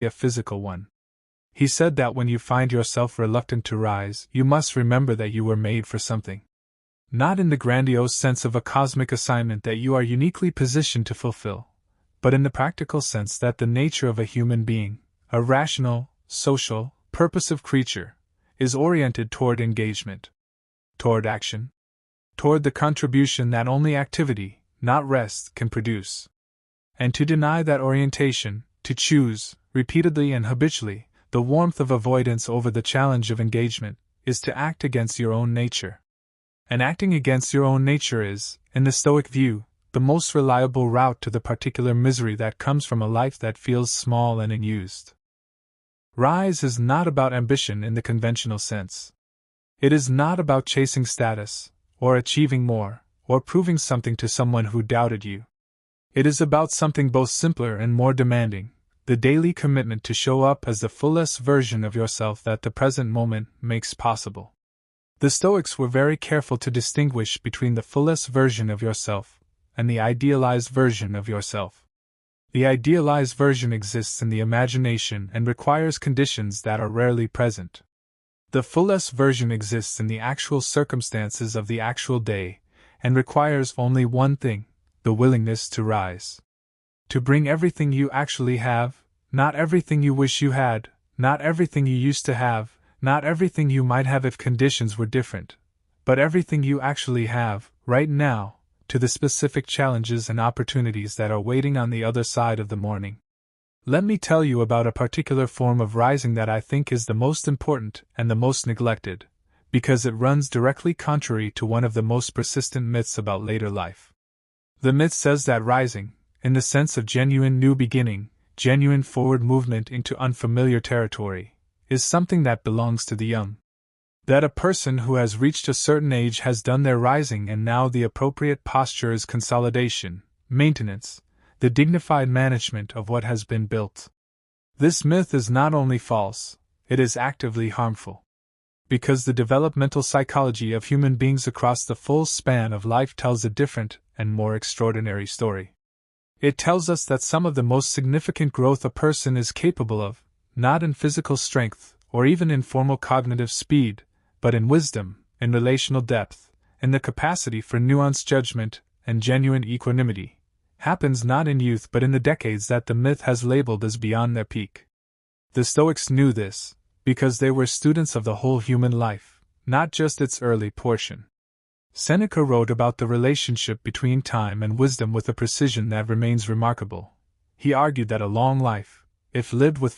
a physical one. He said that when you find yourself reluctant to rise, you must remember that you were made for something. Not in the grandiose sense of a cosmic assignment that you are uniquely positioned to fulfill, but in the practical sense that the nature of a human being, a rational, social, purposive creature, is oriented toward engagement, toward action, toward the contribution that only activity, not rest, can produce. And to deny that orientation, to choose, repeatedly and habitually, the warmth of avoidance over the challenge of engagement, is to act against your own nature. And acting against your own nature is, in the Stoic view, the most reliable route to the particular misery that comes from a life that feels small and unused. Rise is not about ambition in the conventional sense. It is not about chasing status, or achieving more, or proving something to someone who doubted you. It is about something both simpler and more demanding, the daily commitment to show up as the fullest version of yourself that the present moment makes possible. The Stoics were very careful to distinguish between the fullest version of yourself and the idealized version of yourself. The idealized version exists in the imagination and requires conditions that are rarely present. The fullest version exists in the actual circumstances of the actual day and requires only one thing: the willingness to rise. To bring everything you actually have, not everything you wish you had, not everything you used to have, not everything you might have if conditions were different, but everything you actually have, right now, to the specific challenges and opportunities that are waiting on the other side of the morning. Let me tell you about a particular form of rising that I think is the most important and the most neglected, because it runs directly contrary to one of the most persistent myths about later life. The myth says that rising, in the sense of genuine new beginning, genuine forward movement into unfamiliar territory, is something that belongs to the young. That a person who has reached a certain age has done their rising and now the appropriate posture is consolidation, maintenance, the dignified management of what has been built. This myth is not only false, it is actively harmful. Because the developmental psychology of human beings across the full span of life tells a different and more extraordinary story. It tells us that some of the most significant growth a person is capable of, not in physical strength or even in formal cognitive speed, but in wisdom, in relational depth, in the capacity for nuanced judgment and genuine equanimity, happens not in youth but in the decades that the myth has labeled as beyond their peak. The Stoics knew this, because they were students of the whole human life, not just its early portion. Seneca wrote about the relationship between time and wisdom with a precision that remains remarkable. He argued that a long life, if lived with